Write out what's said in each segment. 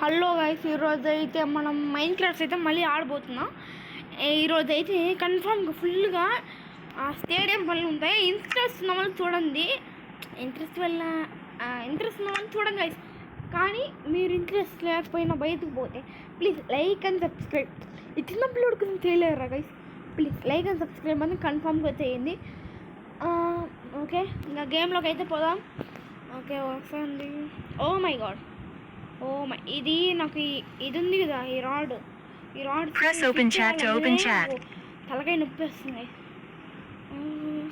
Hello guys, ఈరోజు అయితే మనం మైండ్ క్రాఫ్ట్స్ అయితే మళ్ళీ ఆడబోతున్నాం. ఈరోజు అయితే కన్ఫామ్గా ఫుల్గా స్టేడియం పనులు ఉంటాయి. ఇంట్రెస్ట్ ఉన్న వాళ్ళు చూడండి, ఇంట్రెస్ట్ ఉన్న వాళ్ళు చూడండి గైస్. కానీ మీరు ఇంట్రెస్ట్ లేకపోయినా బయటకు పోతే ప్లీజ్ లైక్ అండ్ సబ్స్క్రైబ్. ఈ చిన్న పిల్లడు కొంచెం చేయలేరా guys? Please like and subscribe అని కన్ఫామ్గా చేయండి. ఓకే, ఇంకా గేమ్లోకి అయితే పోదాం. ఓకే వస్తుంది. ఓ మై గాడ్, ఇది నాకు ఇది ఉంది కదా, ఈ రాడ్ తలకాయ నొప్పి వస్తుంది.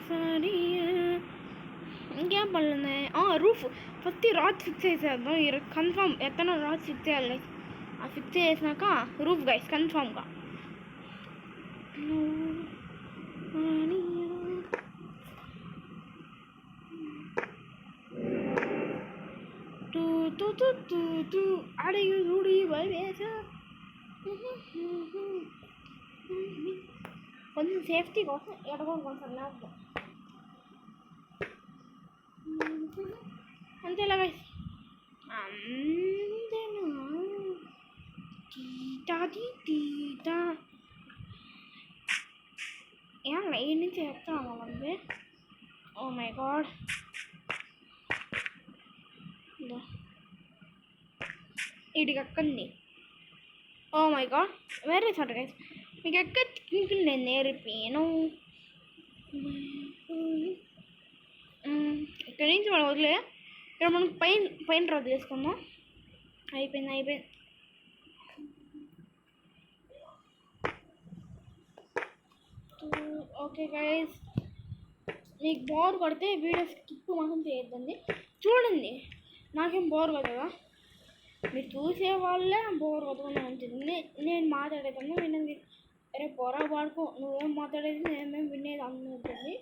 సరే, ఇంకేం పనులు ఉన్నాయి? రూఫ్ ఫస్ట్ రాడ్ ఫిక్స్ చేసేద్దాం. ఈ కన్ఫామ్ ఎత్తనో రాడ్ ఫిక్స్ చేయాలి. ఆ ఫిక్స్ చేసినాక రూఫ్ గైస్ కన్ఫామ్గా. కొంచెం సేఫ్టీ కోసం ఎడగొని కొంచెం నాకు అంతేలా అంతేనా? తీటా ఏం లైన్ నుంచి చెప్తామా మనకి? ఓ మై గాడ్, ఇడికి ఎక్కండి. ఓ మై గాడ్, వేరే చోట గైస్ మీకు ఎక్కడ నేను నేర్పాను. ఇక్కడి నుంచి మనం వదిలే, ఇక్కడ మనం పైన డ్రా చేసుకుందాం. అయిపోయింది. ఓకే గైస్, మీకు బోర్ కొడితే వీడియో స్కిప్ మాత్రం చేయొద్దండి, చూడండి. నాకేం బోర్ కదా, మీరు చూసే వాళ్ళే బోర్ కొట్టుకుని ఉంటుంది. నేను మాట్లాడేదాన్ని వినండి. అరే బోరా పాడుకో, నువ్వేం మాట్లాడేది నేనేం వినేది ఉంటుంది.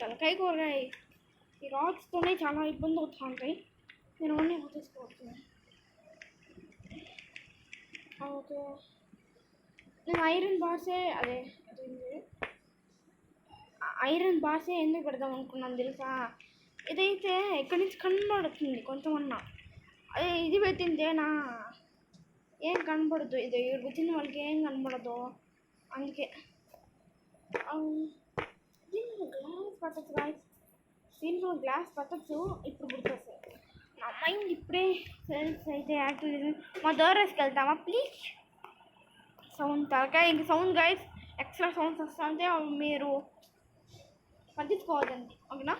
తలకాయ కూరగాయ ఈ రాడ్స్తోనే చాలా ఇబ్బంది అవుతూ ఉంటాయి. నేను అన్నీ తీసుకోవచ్చు. ఓకే, నేను ఐరన్ బాసే ఎందుకు పెడదాం అనుకున్నాను తెలుసా? ఇదైతే ఇక్కడి నుంచి కనబడుతుంది కొంచెమన్నా. అదే ఇది పెట్టిందేనా ఏం కనబడదు. ఇది వచ్చిన వాళ్ళకి ఏం కనబడదు, అందుకే. గ్లాస్ పట్టచ్చు ఇప్పుడు గుర్తొస్తుంది. నా మైండ్ ఇప్పుడే సెల్స్ అయితే యాక్టివ్. మా డోర్స్కి వెళ్తామా ప్లీజ్? సౌండ్ తలకాయ ఇంక సౌండ్ గైస్, ఎక్స్ట్రా సౌండ్స్ వస్తా ఉంటే మీరు పట్టించుకోవద్దండి, ఓకేనా?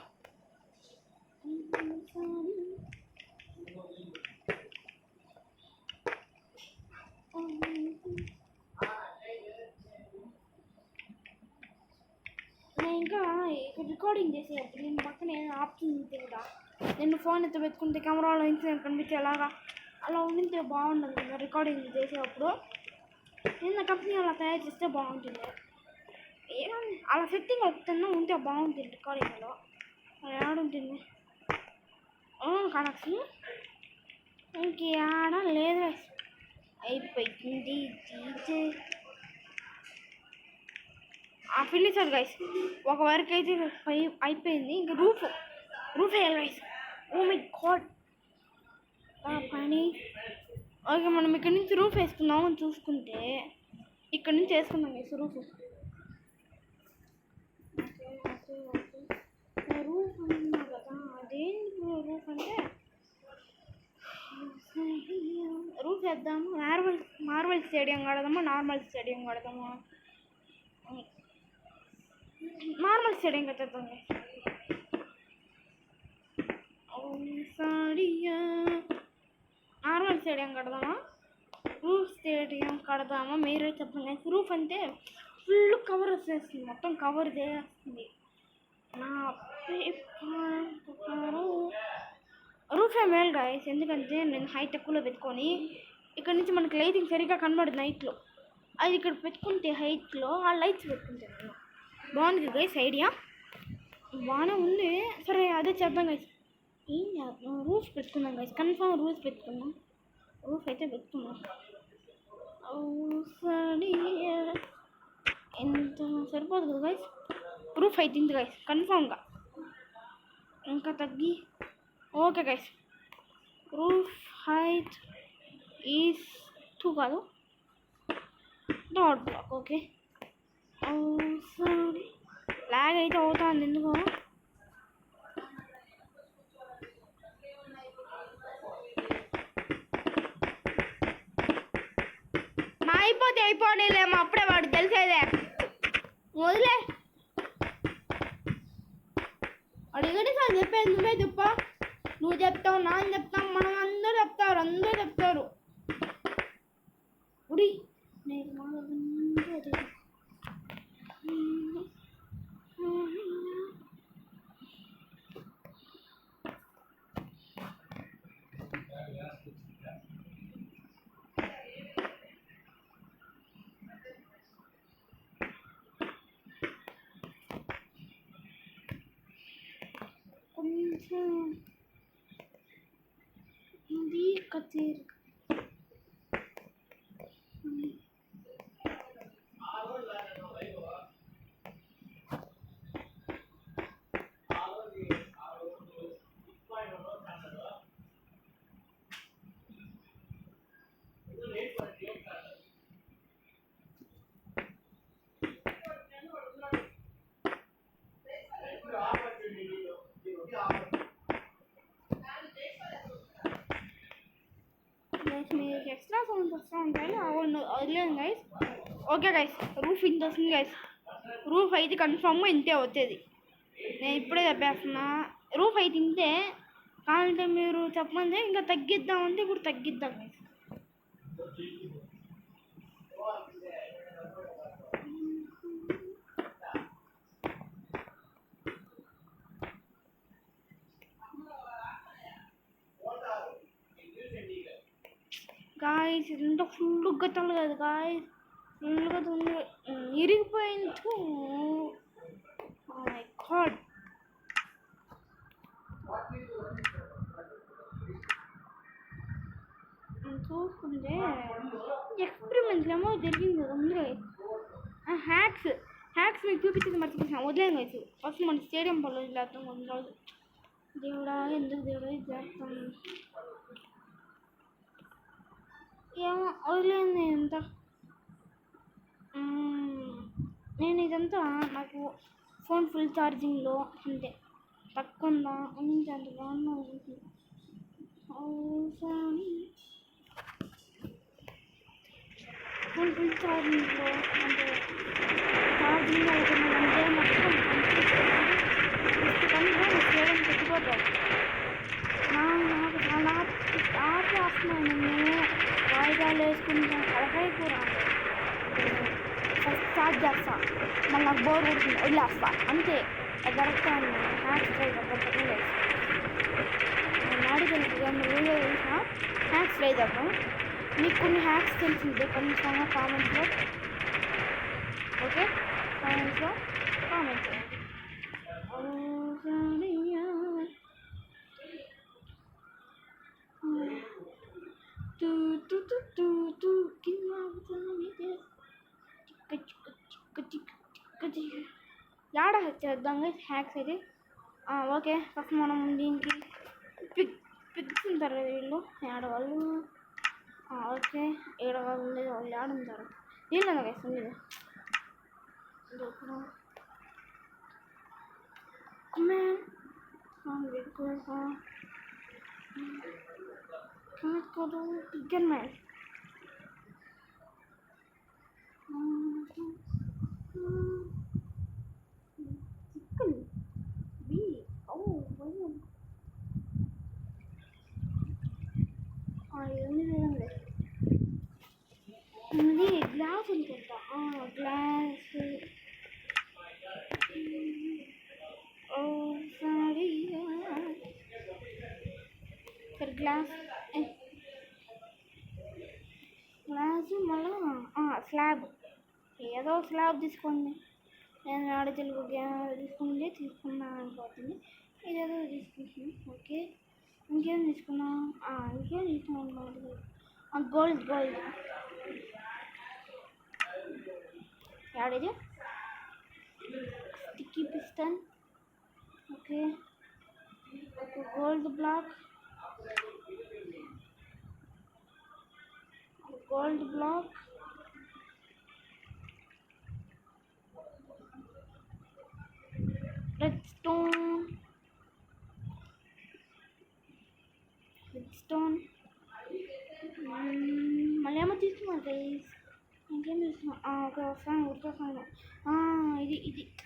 నేను ఇంకా రికార్డింగ్ చేసేటప్పుడు నేను పక్కనే ఆప్షన్ ఉంది కదా, నేను ఫోన్ ఎత్తి పెట్టుకుంటే కెమెరాలో ఇన్సిడెంట్ కనిపించేలాగా అలా ఉండితే బాగుండదు కదా రికార్డింగ్ చేసేటప్పుడు. నేను కంపెనీ అలా తయారు చేస్తే బాగుంటుంది. ఏమో అలా సెట్టింగ్ వస్తున్నా ఉంటే బాగుంటుంది రికార్డింగ్లో. అది ఆడుంటుంది కనెక్షన్ ఇంకేడ లేదు. అయిపోయింది ఫినిషర్ గైస్. ఒక వరకు అయితే అయిపోయింది. ఇంకా రూఫ్ వేయాలి గైస్. ఓ మై గాడ్ పని. ఓకే, మనం ఇక్కడ నుంచి రూఫ్ వేసుకుందాం అని చూసుకుంటే ఇక్కడ నుంచి వేసుకుందాం గైస్ రూఫ్. రూఫ్ అన్నా కదా, అదేంటి రూఫ్ అంటే రూఫ్ వేద్దాము. మార్బల్ స్టేడియం కడదామా, నార్మల్ స్టేడియం కడదామా? నార్మల్ స్టేడియం కట్టేద్దాం. నార్మల్ స్టేడియం కడదామా, రూఫ్ స్టేడియం కడదామా? మీరే చెప్పండి. రూఫ్ అంటే ఫుల్ కవర్ వచ్చేస్తుంది, మొత్తం కవర్ చేస్తుంది. నా రూఫే మేల్ గాయస్, ఎందుకంటే నేను హైట్ ఎక్కువలో పెట్టుకొని ఇక్కడ నుంచి మనకి లైటింగ్ సరిగ్గా కనబడదు నైట్లో. అది ఇక్కడ పెట్టుకుంటే హైట్లో ఆ లైట్స్ పెట్టుకుంటే బాగుంది గైస్. ఐడియా బాగానే ఉంది. సరే అదే చేద్దాం గైస్. ఏం చేద్దాం? రూఫ్ పెట్టుకుందాం గైస్, కన్ఫామ్ రూఫ్ పెట్టుకుందాం. రూఫ్ అయితే పెట్టుకుందాం. సరే ఎంత సరిపోదు కదా గైస్? రూఫ్ అవుతుంది గైస్ కన్ఫామ్గా. ఇంకా తగ్గి okay guys, roof height is 2 కాదు, డాట్ బ్లాక్. ఓకే, లాగ్ అయితే అవుతుంది ఎందుకు. మా అయిపోనేలేమో అప్పుడే వాడు తెలిసేదే. వదిలే అడిగండి సార్ చెప్పేది, నువ్వే చెప్ప. నువ్వు చెప్తావు, నాన్న చెప్తాం, మనం అందరూ చెప్తారు. ఉడి కొంచెం ఇది కతీర్ మీకు ఎక్స్ట్రా సౌండ్స్ వస్తూ ఉంటాయి, అవును వదిలేదు గైస్. ఓకే గైస్, రూఫ్ ఇంత వస్తుంది గైస్. రూఫ్ అయితే కన్ఫామ్గా ఇంతే వచ్చేది, నేను ఇప్పుడే చెప్పేస్తున్నా. రూఫ్ అయితే ఇంతే, కావాలంటే మీరు చెప్పండి ఇంకా తగ్గిద్దామంటే ఇప్పుడు తగ్గిద్దాం గైస్. గాయస్ ఇదంతా ఫుల్గా తల్లి కదా గాయస్, ఫుల్గా తల్లి ఇరిగిపోయింది. మై గాడ్, చూసుకుంటే ఎక్స్పెరిమెంట్స్ ఏమో జరిగింది కదా ముందుగా. హ్యాక్స్ మీకు చూపించేది మర్చిపోయినా, వదిలేదు గైస్. ఫస్ట్ మన స్టేడియం పనులు వదిలేస్తాం కొన్ని రోజులు. దేవుడా ఎందుకు దేవుడా ఇది చేస్తాం, ఏమో వదిలేదు. ఇదంతా నేను ఇదంతా నాకు ఫోన్ ఫుల్ ఛార్జింగ్లో అంతే, తక్కువ ఉందా ఉంది అంత బాగున్నా ఫోన్ ఫుల్ ఛార్జింగ్లో అంటే ఛార్జింగ్ అవుతున్నానంటే మొత్తం చేయడం పెట్టిపోతాడు. నాకు ఆపేస్తున్నాను నేను, వాయిదాలు వేసుకుంటాను, కలకాయ కూర ఫస్ట్ స్టార్ట్ చేస్తా, మళ్ళీ నాకు బోర్ కొడుతుంది వదిలేస్తా అంతే. గడపుతాను హ్యాక్స్ ట్రై తప్పకుండా నాడికెళ్ళి వీడియో చేసిన హ్యాక్స్ ట్రై తప్ప. మీకు కొన్ని హ్యాక్స్ తెలిసిందే కొంచెంగా కామెంట్స్లో, ఓకే కామెంట్స్లో కామెంట్ చేయండి. యాడ చేద్దాం హ్యాక్స్ అయితే. ఓకే ఫస్ట్ మనం దీనికి పిక్స్ ఉంటారు కదా వీళ్ళు ఆడవాళ్ళు. ఓకే ఏడవాళ్ళు లేదు, వాళ్ళు ఆడుంటారు వీళ్ళు వేస్తుంది లేదు. Good man. Chicken. Bee. Oh, wow. ఇది గ్లాస్ అనుకుంటా, గ్లాస్. సారీ సరే గ్లాస్ మళ్ళా స్లాబ్, ఏదో స్లాబ్ తీసుకోండి. నేను ఆడ తెలుగు తీసుకున్నాను అనుకోతుంది, ఇదేదో తీసుకుంటున్నాను. ఓకే ఇంకేం తీసుకున్నాం, ఇంకేం తీసుకున్నాం, గోల్డ్ యాడేది sticky piston. Okay gold block, gold block, red stone, మళ్ళీ ఏమో తీసుకున్నాను గైస్. ఇంకేం తీసుకున్నా ఒక వస్తాను గుర్తొస్తాను. ఇది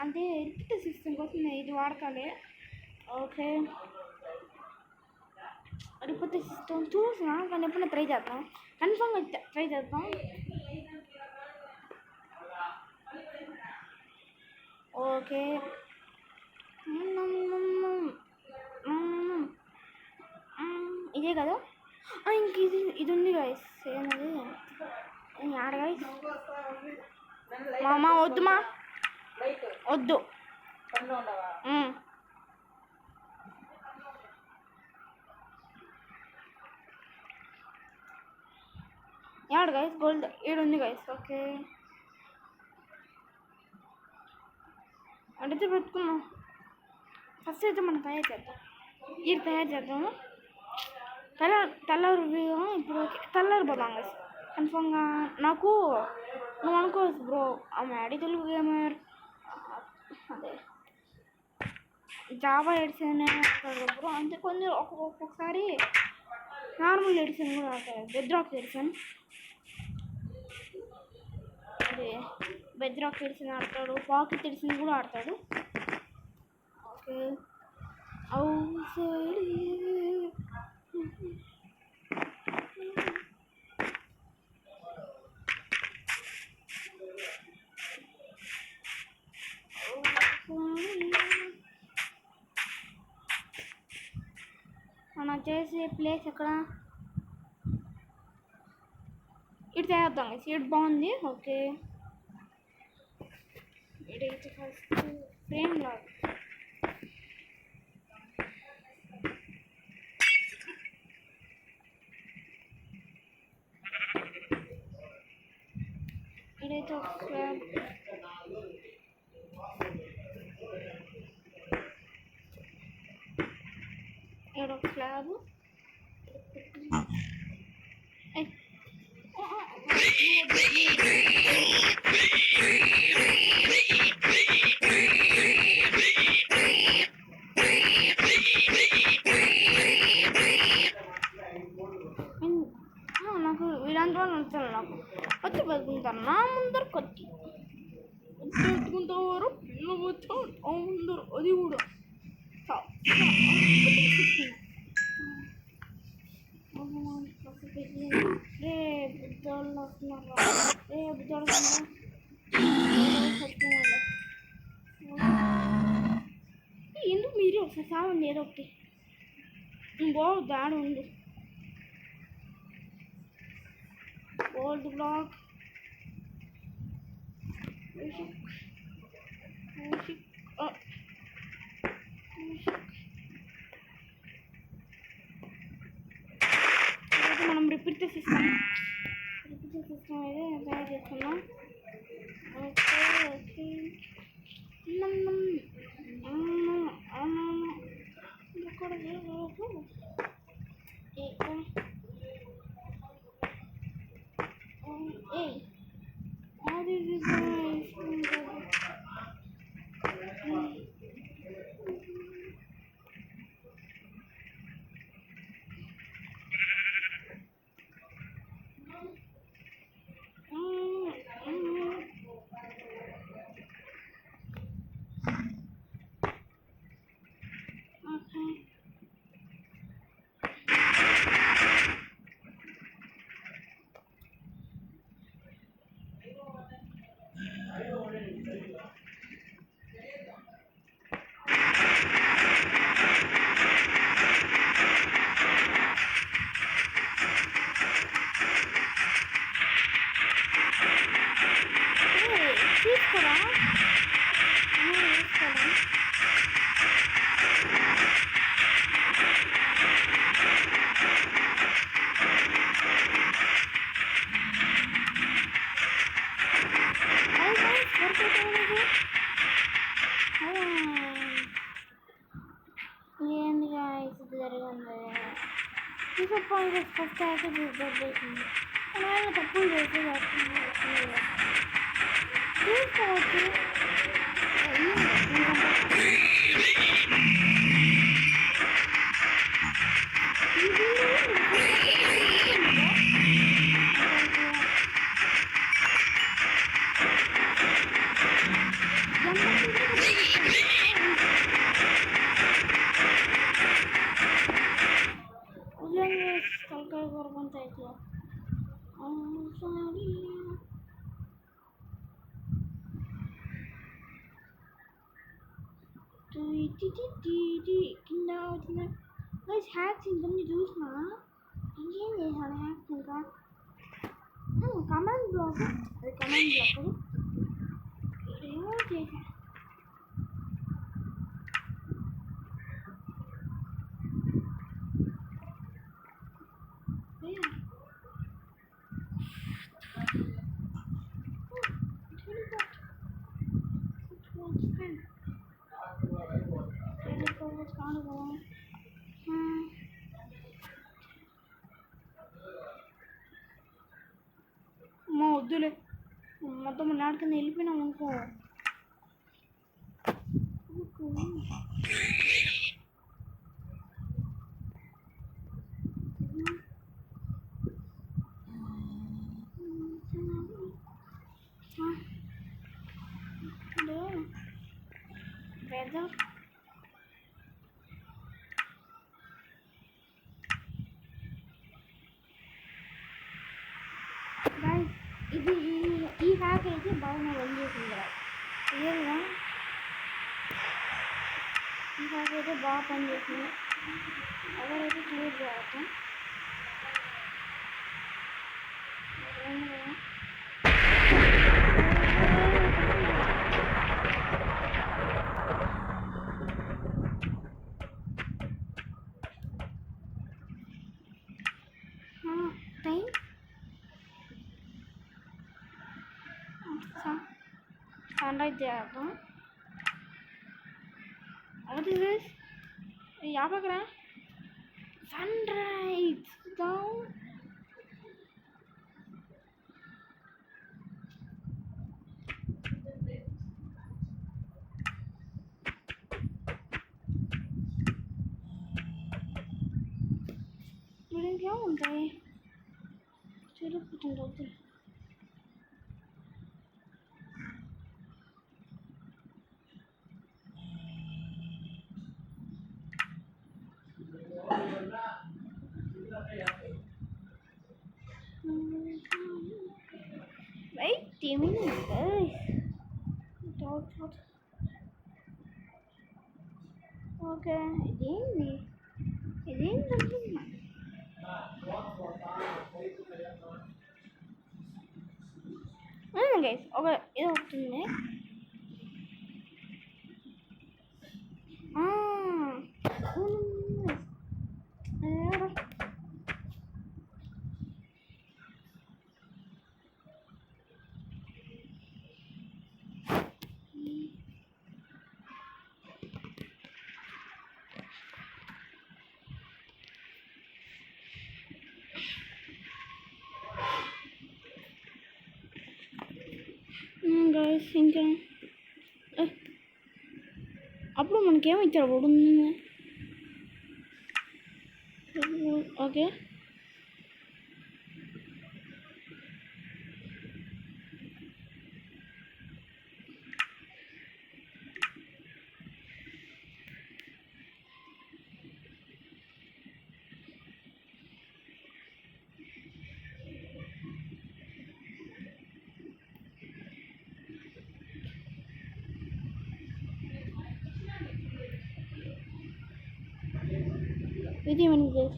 అంటే రిపీట్ సిస్టమ్ కోసం ఇది వాడతాలే. ఓకే, రిపీట్ సిస్టమ్ చూసినా కానీ ఎప్పుడైనా ట్రై చేద్దాం, కన్ఫామ్గా ట్రై చేద్దాం. ఓకే, ఇదే కదా. ఇంక ఇది ఉంది గాయస్, సేమ్ అది ఆడ గాయస్. మామ వద్దుమా, వద్దు. యాడ్ గైస్, గోల్డ్ ఏడు ఉంది గైస్. ఓకే, అడిగితే పెట్టుకున్నాం. ఫస్ట్ అయితే మనం తయారు చేద్దాం, ఇది తయారు చేద్దాము. తెల్లరు ఇప్పుడు తెల్లారిపోదాం గైస్ కన్ఫామ్గా. నాకు నువ్వు అనుకోవచ్చు బ్రో, ఆ మ్యాడీ తెలుగు గేమర్ అదే జావా ఎడిషన్ బ్రో, అంతే కొంచెం ఒక్కొక్కసారి నార్మల్ ఎడిషన్ కూడా ఆడతాడు, బెడ్రాక్ ఎడిషన్. అదే బెడ్రాక్ ఎడిషన్ ఆడతాడు, పాకెట్ ఎడిషన్ కూడా ఆడతాడు. ఓకే, మనం చేసే ప్లేస్ ఎక్కడ, ఇటు చేద్దాం. ఇటు బాగుంది. ఓకే, ఇటైతే ఫస్ట్ ఫ్రేమ్ లాగా ఇదైతే ఒక స్లాబ్, ఒక స్లాబ్. నాకు ఇలాంటి వాళ్ళు నచ్చాలి. నాకు కొత్త పెట్టుకుంటాను, నా ముందర కొత్త పెట్టుకుంటారు ముందరు, అది కూడా రే బుద్ధోళ్ళు వస్తున్నారు. రే బుద్ధోళ్ళు ఎందుకు మీరే ఒకసారి సావండి ఏదో ఒకటి. బాగుంది ఆడ ఉంది. గోల్డ్ బ్లాక్, మనం రిపీట్ సిస్టమ్ అయితే తయారు చేస్తున్నాం. ఓకే ఓకే, ఏంది గాయస్ జరిగింది. ఫస్ట్ యాక్టివ్ జరిగింది. మనం తప్పులు చేస్తే చూసుకోవచ్చు. తలకాయ కొరకంతా ఇట్లా కింద వచ్చిన హ్యాక్స్ ఇంకొన్ని చూసినా ఇంకేం చేశాడు హ్యాక్స్ ఇంకా కమాండ్ బ్లాక్ అది కమాండ్ బ్లాక్ ఏమో చేశా అమ్మా వద్దులే మొత్తం నాడుకుని వెళ్ళిపోయినాం అనుకో వెదర్ ఇది ఈ హ్యాక్ అయితే బాగా రన్ చేసింది రియల్గా ఈ హ్యాక్ అయితే బాగా పనిచేసింది ఎవరైతే క్లియర్ చేయాలి టైం సన్ రైజ్ చేద్దాం what is this यहाँ पर करा sunrise down मेरे क्या होता है चलो पता नहीं wait a minute guys okay ఇదేంటి గైస్ ఒక ఇది వస్తుంది గైస్ ఇంకా అప్పుడు మనకేమిచ్చాడు వాడు okay Wait a minute, guys.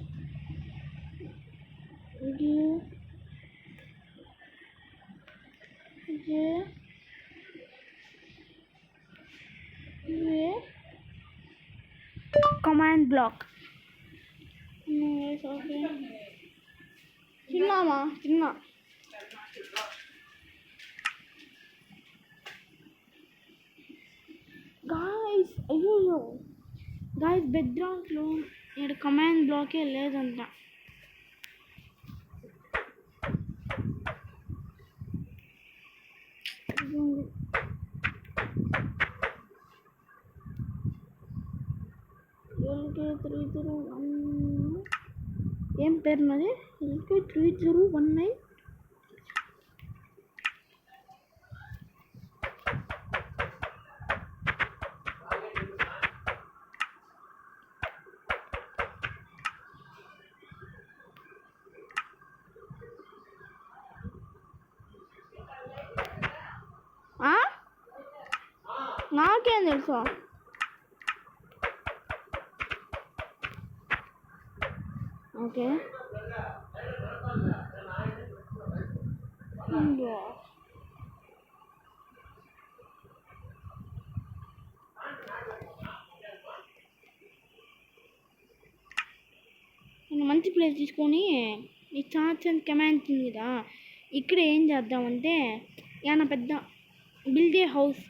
Command block. Yes, okay. Chinna. Guys, ayyo. Guys, background lo ఇక్కడ కమాండ్ బ్లాకే లేదంట ఏం పేరు నాది? LK3019. నాకేం తెలుసు? ఓకే, మంచి ప్లేస్ తీసుకొని ఈ చార్జ్ అండ్ కమాండ్ కదా, ఇక్కడ ఏం చేద్దామంటే ఏమన్నా పెద్ద బిల్డే హౌస్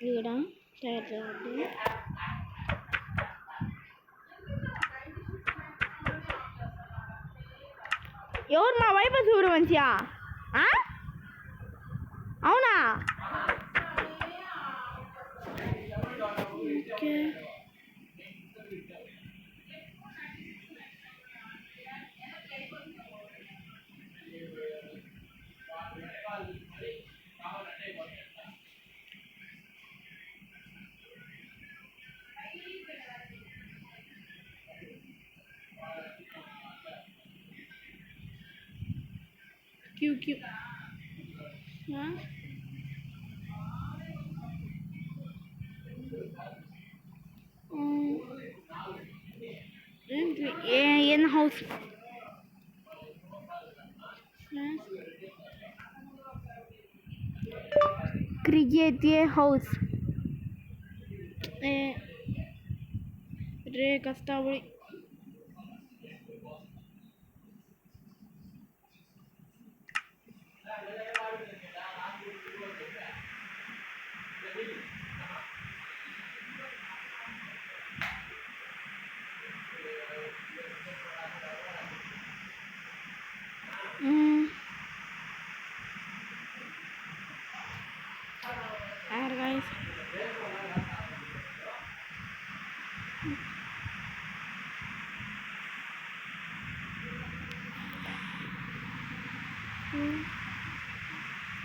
ఇక్కడ తయారు చేయాలి. ఎవరు నా వైపు చూడు మంచిగా? అవునా? ఓకే, క్యూ ఏం హౌస్? క్రియేట్ ఏ హౌస్ రే కష్టపడి guys.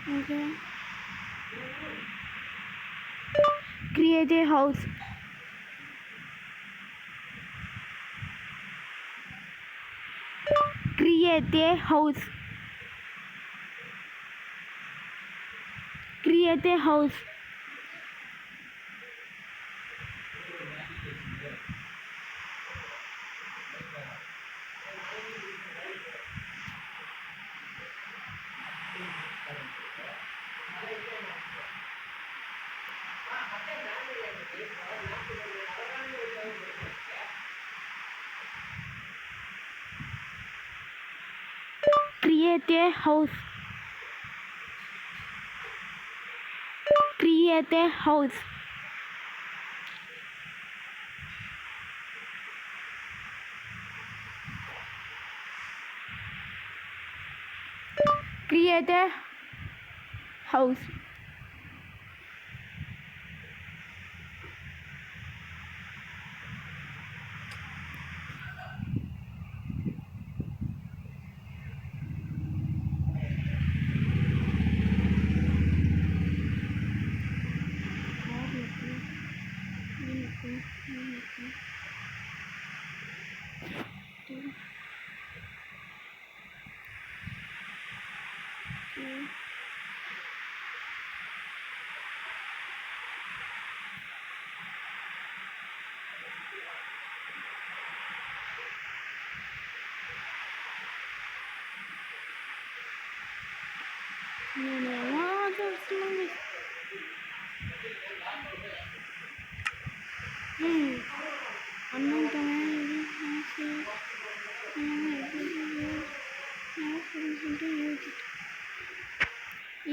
Okay. Create a house. Create a house. Create a house. Create a house. Create a house. Create a house.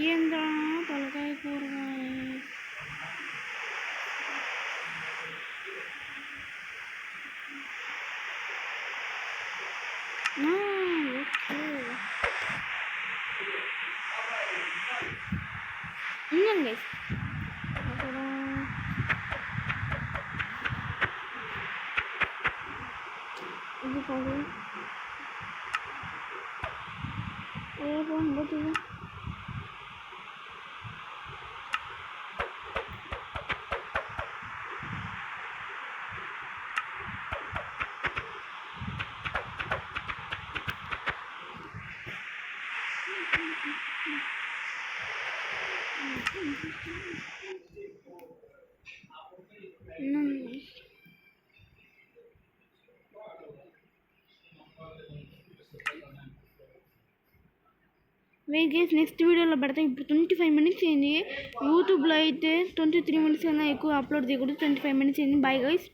ఏంద్రా తలకాయ కూరగాయ ఓకే ఉన్నాను గైస్. అక్కడ ఇది కాదు ఏ ఫోన్ పోతుంది. వెయిట్ గైస్, నెక్స్ట్ వీడియోలో పెడతాం. ఇప్పుడు 25 మినిట్స్ అయింది. యూట్యూబ్లో అయితే 23 మినిట్స్ కన్నా ఎక్కువ అప్లోడ్ చేయకూడదు. 25 మినిట్స్ అయింది. Bye guys.